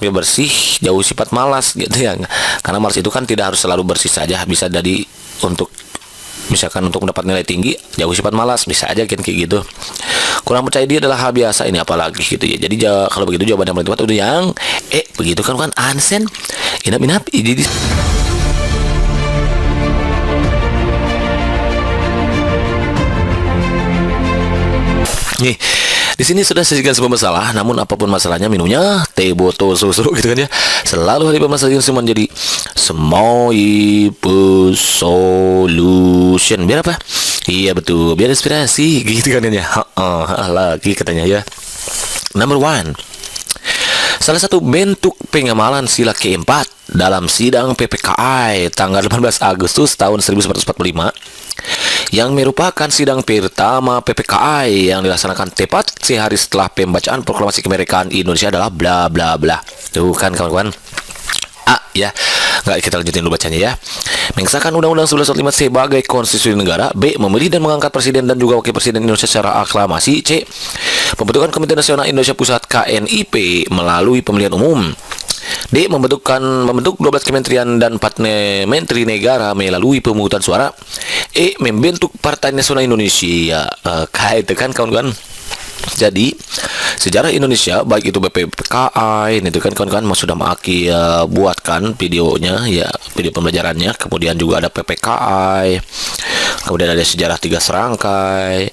tampil bersih, jauh sifat malas gitu ya. Karena malas itu kan tidak harus selalu bersih saja, bisa jadi untuk misalkan untuk mendapat nilai tinggi, jauh sifat malas, bisa aja kan kayak gitu. Kurang percaya diri adalah hal biasa, ini apalagi gitu ya. Jadi kalau begitu jawaban yang paling tepat udah yang begitu kan Ansen inap jadi nih. Di sini sudah sajikan semua masalah, namun apapun masalahnya minumnya teh botol susu gitu kan ya. Selalu hari permasalahan semua jadi Semoipu Solution. Biar apa? Iya betul, biar inspirasi gitu kan ya. Lagi katanya ya. Number one, salah satu bentuk pengamalan sila keempat dalam sidang PPKI tanggal 18 Agustus tahun 1945 yang merupakan sidang pertama PPKI yang dilaksanakan tepat sehari setelah pembacaan proklamasi kemerdekaan Indonesia adalah bla bla bla. Tuh kan kawan-kawan. Ya, nggak kita lanjutin dulu bacanya ya. Mengesahkan Undang-Undang 1145 sebagai konstitusi negara. B. Memilih dan mengangkat presiden dan juga wakil presiden Indonesia secara aklamasi. C. Pembentukan Komite Nasional Indonesia Pusat KNIP melalui pemilihan umum. D. Membentuk 12 kementerian dan 4 menteri negara melalui pemungutan suara. E. Membentuk Partai Nasional Indonesia. Itu kan kawan-kawan. Jadi sejarah Indonesia baik itu BPKI itu kan kawan-kawan sudah Maki buatkan videonya ya, video pembelajarannya. Kemudian juga ada PPKI, kemudian ada sejarah 3 serangkai,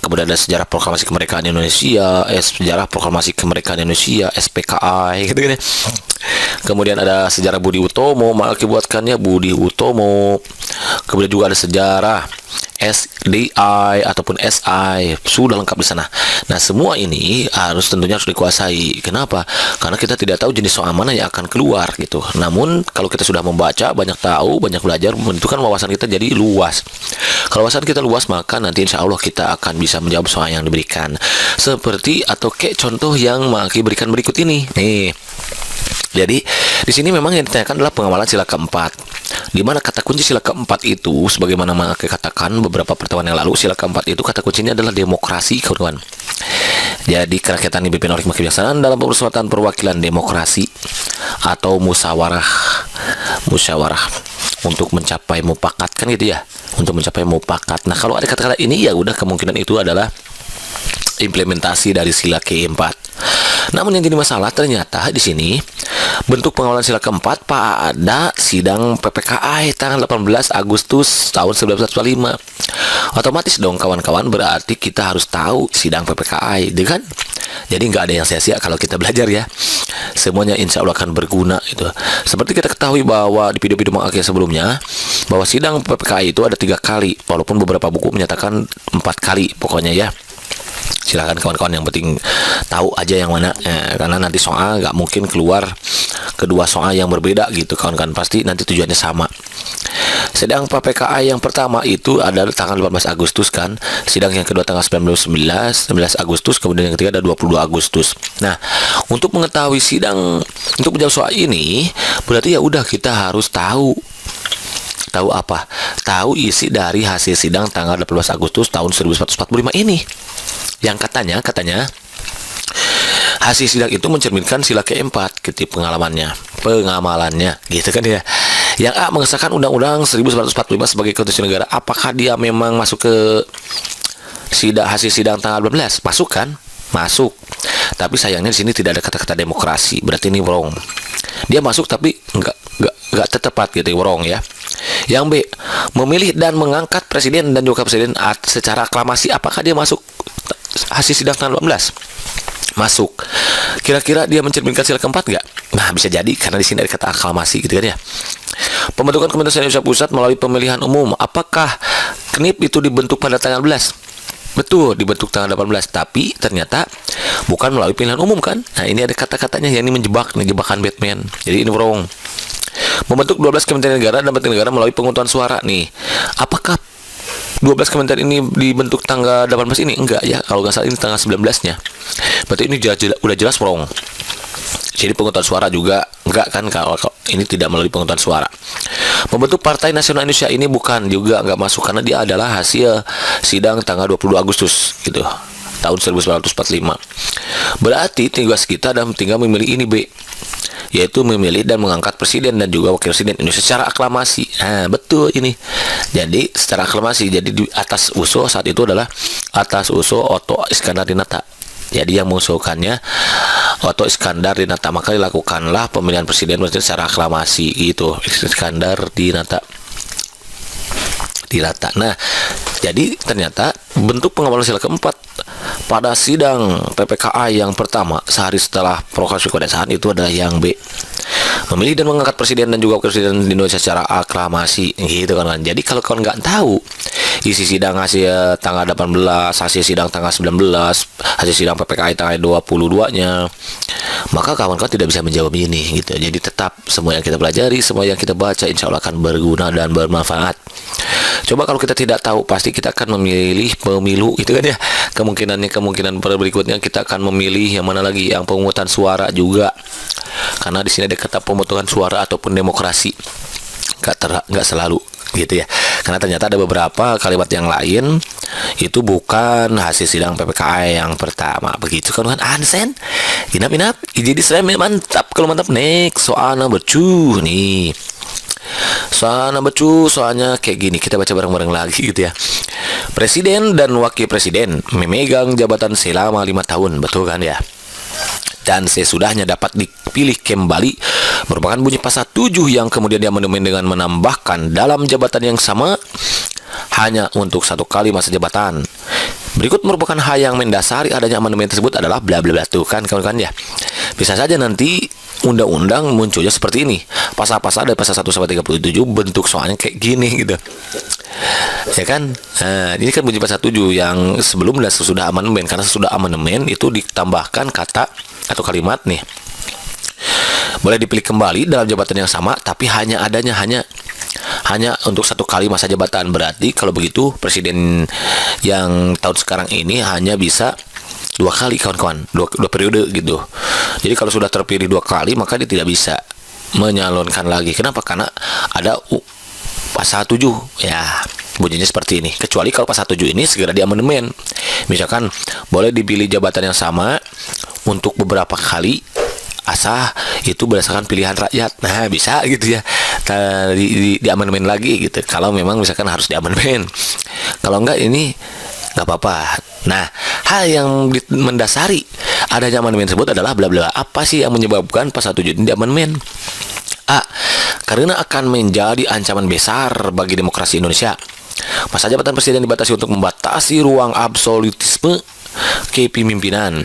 kemudian ada sejarah proklamasi kemerdekaan Indonesia, sejarah proklamasi kemerdekaan Indonesia SPKI gitu kan ya. Kemudian ada sejarah Budi Utomo, Maki buatkannya Budi Utomo. Kemudian juga ada sejarah SDI ataupun SI, sudah lengkap di sana. Nah, semua ini tentunya harus dikuasai. Kenapa? Karena kita tidak tahu jenis soal mana yang akan keluar gitu. Namun kalau kita sudah membaca, banyak tahu, banyak belajar, menentukan wawasan kita jadi luas. Kalau wawasan kita luas, maka nanti insya Allah kita akan bisa menjawab soal yang diberikan. Seperti atau kayak contoh yang Maki berikan berikut ini. Nih. Jadi di sini memang yang ditanyakan adalah pengamalan sila keempat, di mana kata kunci sila keempat itu, sebagaimana Maki katakan beberapa pertemuan yang lalu, sila keempat itu kata kuncinya adalah demokrasi, kawan-kawan. Jadi kerakyatan dipimpin oleh kebijaksanaan dalam permusyawaratan perwakilan demokrasi atau musyawarah untuk mencapai mufakat kan gitu ya, untuk mencapai mufakat. Nah, kalau ada kata-kata ini ya udah kemungkinan itu adalah implementasi dari sila keempat. Namun yang jadi masalah ternyata di sini bentuk pengawalan sila keempat pada sidang PPKI tanggal 18 Agustus tahun 1945. Otomatis dong kawan-kawan, berarti kita harus tahu sidang PPKI, kan? Jadi nggak ada yang sia-sia kalau kita belajar ya. Semuanya insya Allah akan berguna itu. Seperti kita ketahui bahwa di video-video Maki sebelumnya, bahwa sidang PPKI itu ada 3 kali, walaupun beberapa buku menyatakan 4 kali pokoknya ya. Silahkan kawan-kawan yang penting tahu aja yang mana, karena nanti soal nggak mungkin keluar kedua soal yang berbeda gitu kawan-kawan, pasti nanti tujuannya sama. Sidang PPKI yang pertama itu adalah tanggal 18 Agustus kan, sidang yang kedua tanggal 19 Agustus, kemudian yang ketiga ada 22 Agustus. Nah, untuk mengetahui untuk menjawab soal ini, berarti ya udah kita harus tahu apa? Tahu isi dari hasil sidang tanggal 18 Agustus tahun 1945 ini. Yang katanya hasil sidang itu mencerminkan sila keempat ketika pengamalannya gitu kan ya. Yang A, mengesahkan Undang-Undang 1945 sebagai konstitusi negara. Apakah dia memang masuk ke hasil sidang tanggal 18? Masuk kan? Masuk. Tapi sayangnya di sini tidak ada kata-kata demokrasi. Berarti ini wrong. Dia masuk tapi nggak tepat gitu, wrong ya. Yang B, memilih dan mengangkat presiden dan juga presiden secara aklamasi. Apakah dia masuk hasil sidang tanggal 18? Masuk. Kira-kira dia mencerminkan sila keempat nggak? Nah, bisa jadi karena di sini ada kata aklamasi gitu kan ya. Pembentukan Komite Nasional Indonesia Pusat melalui pemilihan umum. Apakah KNIP itu dibentuk pada tanggal 18? Betul, dibentuk tanggal 18, tapi ternyata bukan melalui pemilihan umum kan? Nah, ini ada kata-katanya yang ini jebakan Batman. Jadi ini wrong. Membentuk 12 kementerian negara dan menteri negara melalui penguntutan suara nih. Apakah 12 kementerian ini dibentuk tanggal 18 ini? Enggak ya, kalau nggak salah ini tanggal 19-nya. Berarti ini udah jelas wrong. Jadi penguntutan suara juga enggak kan, kalau ini tidak melalui penguntutan suara. Membentuk Partai Nasional Indonesia ini juga enggak masuk karena dia adalah hasil sidang tanggal 22 Agustus gitu, tahun 1945. Berarti tugas kita tinggal memilih ini B. yaitu memilih dan mengangkat presiden dan juga wakil presiden Indonesia secara aklamasi. Nah, betul ini. Jadi secara aklamasi. Jadi di atas usul saat itu adalah atas usul Otto Iskandar Dinata. Jadi yang mengusulkannya Otto Iskandar Dinata, maka dilakukanlah pemilihan presiden secara aklamasi gitu. Iskandar Dinata. Nah, jadi ternyata bentuk pengawalan sila keempat pada sidang PPKA yang pertama sehari setelah proklamasi kemerdekaan itu adalah yang B. Memilih dan mengangkat presiden dan juga wakil presiden di Indonesia secara aklamasi gitu kan. Jadi kalau kalian nggak tahu isi sidang hasil tanggal 18, hasil sidang tanggal 19, hasil sidang PPKA tanggal 22-nya, maka kawan-kawan tidak bisa menjawab ini gitu. Jadi tetap semua yang kita pelajari, semua yang kita baca insya Allah akan berguna dan bermanfaat. Coba kalau kita tidak tahu, pasti kita akan memilih pemilu itu kan ya. Kemungkinan berikutnya kita akan memilih yang mana lagi, yang pemungutan suara juga. Karena di sini ada kata pemungutan suara ataupun demokrasi. Nggak selalu gitu ya. Karena ternyata ada beberapa kalimat yang lain itu bukan hasil sidang PPKA yang pertama. Begitu kan Ansen. Inap. Jadi saya mantap kalau mantap. Next soal nomor 2 nih. Soalnya kayak gini, kita baca bareng-bareng lagi gitu ya. Presiden dan wakil presiden memegang jabatan selama 5 tahun, betul kan ya? Dan sesudahnya dapat dipilih kembali merupakan bunyi pasal 7 yang kemudian diamandemen dengan menambahkan dalam jabatan yang sama hanya untuk 1 kali masa jabatan. Berikut merupakan hal yang mendasari adanya amandemen tersebut adalah bla bla bla, tuh kan kawan-kawan ya. Bisa saja nanti undang-undang munculnya seperti ini. Pasal-pasal dari pasal 1 sampai 37 bentuk soalnya kayak gini gitu. Ya kan? Nah, ini kan bunyi pasal 7 yang sebelum dan sesudah amandemen. Karena sesudah amandemen itu ditambahkan kata atau kalimat nih. Boleh dipilih kembali dalam jabatan yang sama, tapi hanya untuk 1 kali masa jabatan. Berarti kalau begitu presiden yang tahun sekarang ini hanya bisa 2 kali kawan-kawan, 2 periode gitu. Jadi kalau sudah terpilih 2 kali maka dia tidak bisa menyalonkan lagi. Kenapa? Karena ada pasal 7 ya, bunyinya seperti ini. Kecuali kalau pasal 7 ini segera diamandemen. Misalkan boleh dipilih jabatan yang sama untuk beberapa kali asal itu berdasarkan pilihan rakyat. Nah, bisa gitu ya. Di amandemen lagi gitu. Kalau memang misalkan harus diamandemen. Kalau enggak ini nggak apa-apa. Nah, hal yang mendasari adanya amandemen tersebut adalah bla bla. Apa sih yang menyebabkan pasal 7 ini diamandemen? A. Karena akan menjadi ancaman besar bagi demokrasi Indonesia. Masa jabatan presiden dibatasi untuk membatasi ruang absolutisme kepemimpinan.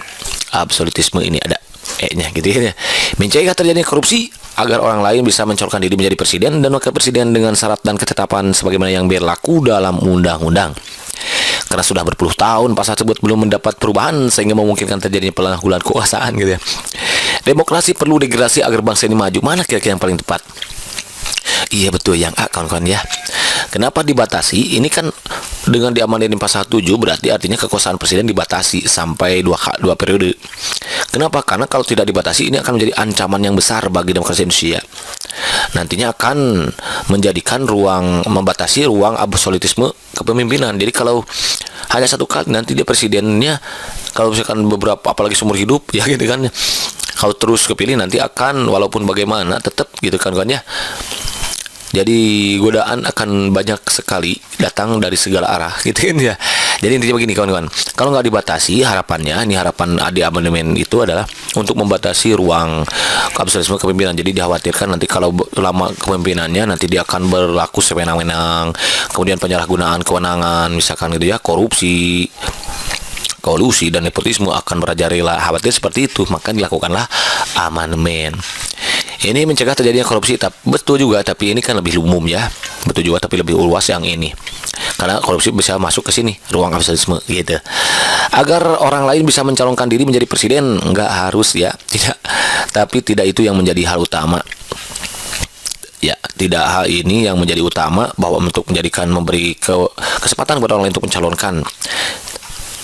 Absolutisme ini ada nya gitu ya. Mencegah terjadinya korupsi agar orang lain bisa mencalonkan diri menjadi presiden dan wakil presiden dengan syarat dan ketetapan sebagaimana yang berlaku dalam undang-undang. Karena sudah berpuluh tahun pasal tersebut belum mendapat perubahan sehingga memungkinkan terjadinya penyalahgunaan kekuasaan gitu ya. Demokrasi perlu degradasi agar bangsa ini maju. Mana kira-kira yang paling tepat? Iya betul yang A kawan-kawan ya. Kenapa dibatasi? Ini kan dengan diamandemen pasal 7 berarti artinya kekuasaan presiden dibatasi sampai 2 periode. Kenapa? Karena kalau tidak dibatasi ini akan menjadi ancaman yang besar bagi demokrasi Indonesia. Nantinya akan menjadikan membatasi ruang absolutisme kepemimpinan. Jadi kalau hanya 1 kali nanti dia presidennya kalau misalkan beberapa apalagi seumur hidup ya gitu kan. Kalau terus kepilih nanti akan walaupun bagaimana tetap gitu kan ya. Jadi godaan akan banyak sekali datang dari segala arah gitu kan ya. Jadi intinya begini kawan-kawan, kalau nggak dibatasi harapannya, ini harapan di amandemen itu adalah untuk membatasi ruang absolutisme kepemimpinan. Jadi dikhawatirkan nanti kalau lama kepemimpinannya nanti dia akan berlaku sewenang-wenang, kemudian penyalahgunaan kewenangan misalkan gitu ya, korupsi, kolusi dan nepotisme akan merajalela. Khawatir seperti itu, maka dilakukanlah amandemen. Ini mencegah terjadinya korupsi, betul juga, tapi ini kan lebih umum ya. Betul juga, tapi lebih luas yang ini. Karena korupsi bisa masuk ke sini, ruang absolutisme gitu. Agar orang lain bisa mencalonkan diri menjadi presiden, nggak harus ya, tidak. Tapi tidak itu yang menjadi hal utama. Ya, tidak hal ini yang menjadi utama bahwa untuk memberi kesempatan kepada orang lain untuk mencalonkan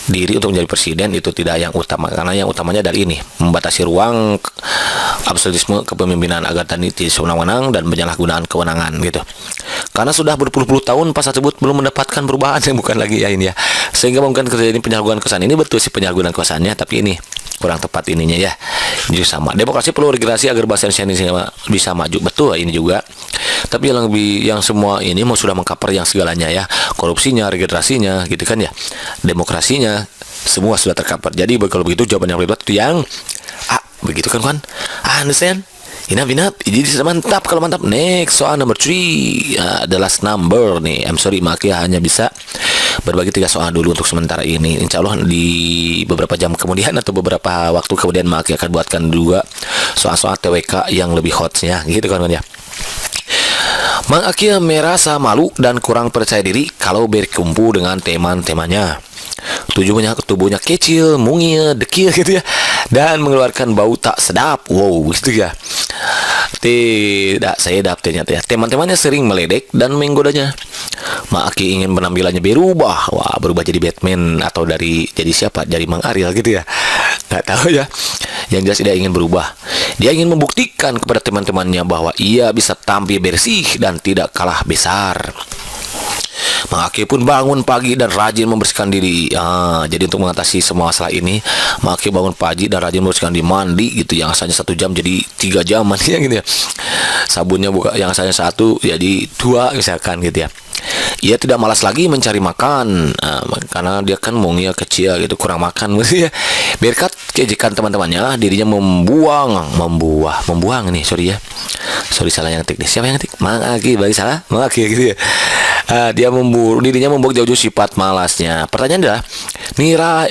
diri untuk menjadi presiden itu tidak yang utama, karena yang utamanya dari ini membatasi ruang absolutisme kepemimpinan agar tadi tidak sewenang-wenang dan penyalahgunaan kewenangan gitu. Karena sudah berpuluh-puluh tahun pasal tersebut belum mendapatkan perubahan yang bukan lagi ya ini ya, sehingga mungkin terjadi penyalahgunaan kekuasaan. Ini betul sih penyalahgunaan kekuasaannya, tapi ini kurang tepat ininya ya. Ini sama. Demokrasi perlu regenerasi agar bahasa Indonesia ini bisa maju. Betul ini juga. Tapi yang semua ini mau sudah mengcover yang segalanya ya. Korupsinya, regenerasinya gitu kan ya. Demokrasinya semua sudah tercover. Jadi kalau begitu jawaban yang lebih betul yang begitu kan? Understand? Enough. Jadi mantap kalau mantap. Next soal number 3, the last number nih. I'm sorry Maki hanya bisa berbagi 3 soal dulu untuk sementara ini. Insya Allah di beberapa jam kemudian atau beberapa waktu kemudian Maki akan buatkan juga soal-soal TWK yang lebih hotnya gitu kan ya. Mang Aki merasa malu dan kurang percaya diri kalau berkumpul dengan teman-temannya. Tubuhnya kecil, mungil, dekil gitu ya, dan mengeluarkan bau tak sedap. Wow, gitu ya. Tidak sedap ternyata ya. Teman-temannya sering meledek dan menggodanya. Maki ingin penampilannya berubah. Wah, berubah jadi Batman atau jadi siapa? Jadi Mang Ariel gitu ya. Nggak tahu ya. Yang jelas dia ingin berubah. Dia ingin membuktikan kepada teman-temannya bahwa ia bisa tampil bersih dan tidak kalah besar. Mang Aki pun bangun pagi dan rajin membersihkan diri. Jadi untuk mengatasi semua masalah ini, Mang Aki bangun pagi dan rajin membersihkan diri, mandi gitu. Yang asalnya 1 jam jadi 3 jam ya gitu ya. Sabunnya yang asalnya 1 jadi 2 misalkan gitu ya. Ia tidak malas lagi mencari makan, karena dia kan mungil kecil gitu, kurang makan gitu ya. Berkat keejekan teman-temannya, dirinya membuang nih, sorry salah yang ngetik nih. Siapa yang ngetik? Mang Aki, bagi salah Mang Aki gitu ya. Dirinya membuang jauh-jauh sifat malasnya. Pertanyaan adalah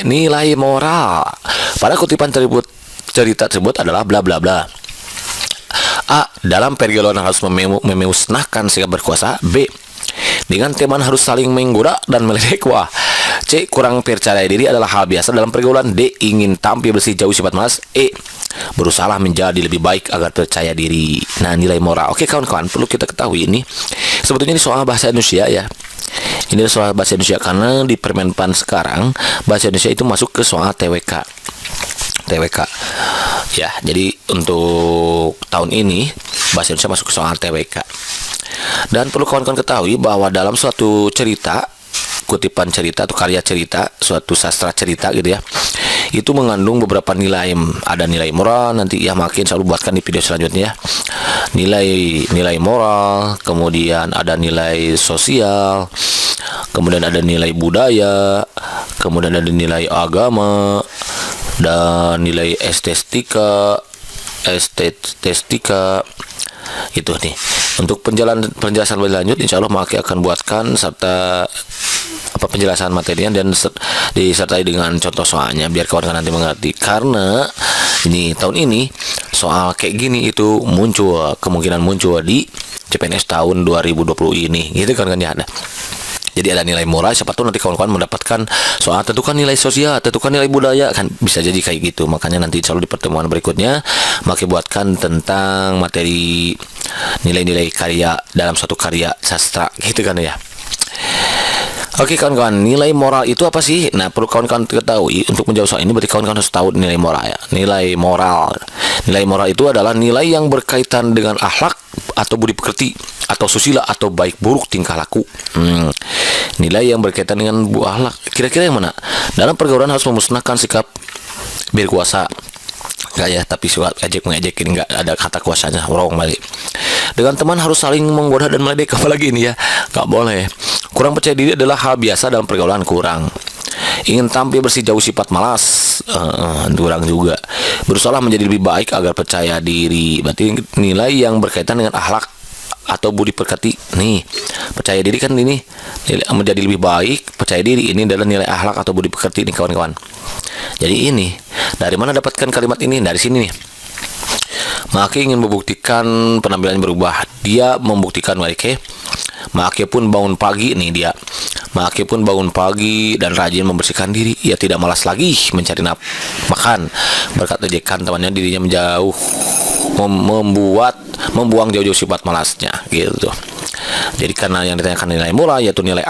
nilai moral pada kutipan cerita tersebut adalah bla bla bla. A. Dalam pergaulan harus memusnahkan sikap berkuasa. B. Dengan teman harus saling menggoda dan meledek. Wah. C. Kurang percaya diri adalah hal biasa dalam pergaulan. D. Ingin tampil bersih jauh sifat malas. E. Berusaha menjadi lebih baik agar percaya diri. Nah, nilai moral. Oke kawan-kawan, perlu kita ketahui ini sebetulnya ini soal bahasa Indonesia ya. Ini soal bahasa Indonesia karena di Permenpan sekarang bahasa Indonesia itu masuk ke soal TWK ya. Jadi untuk tahun ini bahasa Indonesia masuk ke soal TWK. Dan perlu kawan-kawan ketahui bahwa dalam suatu cerita, kutipan cerita atau karya cerita, suatu sastra cerita gitu ya, itu mengandung beberapa nilai. Ada nilai moral, nanti ya makin selalu buatkan di video selanjutnya. Nilai moral, kemudian ada nilai sosial, kemudian ada nilai budaya, kemudian ada nilai agama, dan nilai estetika itu nih. Untuk penjelasan lebih lanjut, insya Allah Maki akan buatkan serta penjelasan materinya dan disertai dengan contoh soalnya biar kawan-kawan nanti mengerti. Karena ini tahun ini soal kayak gini itu kemungkinan muncul di CPNS tahun 2020 ini gitu kan ya. Ada. Jadi ada nilai moral, siapa tahu nanti kawan-kawan mendapatkan soal tentukan nilai sosial, tentukan nilai budaya, kan bisa jadi kayak gitu. Makanya nanti insya Allah di pertemuan berikutnya Maki buatkan tentang materi nilai-nilai karya dalam suatu karya sastra gitu kan ya. Oke kawan-kawan, nilai moral itu apa sih? Nah, perlu kawan-kawan ketahui untuk menjawab soal ini berarti kawan-kawan harus tahu nilai moral ya. Nilai moral itu adalah nilai yang berkaitan dengan akhlak atau budi pekerti atau susila atau baik buruk tingkah laku. Nilai yang berkaitan dengan akhlak. Kira-kira yang mana? Dalam pergaulan harus memusnahkan sikap berkuasa. Enggak ya, tapi suka ejek-mengejek ini enggak ada kata kuasanya, wrong balik. Dengan teman harus saling menggoda dan meledek, apalagi ini ya, enggak boleh. Kurang percaya diri adalah hal biasa dalam pergaulan kurang. Ingin tampil bersih jauh sifat malas, kurang juga. Berusaha menjadi lebih baik agar percaya diri. Berarti nilai yang berkaitan dengan akhlak atau budi pekerti. Nih, percaya diri kan ini menjadi lebih baik, percaya diri ini adalah nilai akhlak atau budi pekerti nih kawan-kawan. Jadi ini, dari mana dapatkan kalimat ini? Dari sini nih. Maki ingin membuktikan penampilannya berubah. Dia membuktikan Maki pun bangun pagi nih dia. Maki pun bangun pagi dan rajin membersihkan diri. Ia tidak malas lagi mencari makan. Berkat ejekan temannya, dirinya membuang jauh-jauh sifat malasnya gitu. Jadi karena yang ditanyakan nilai moral yaitu nilai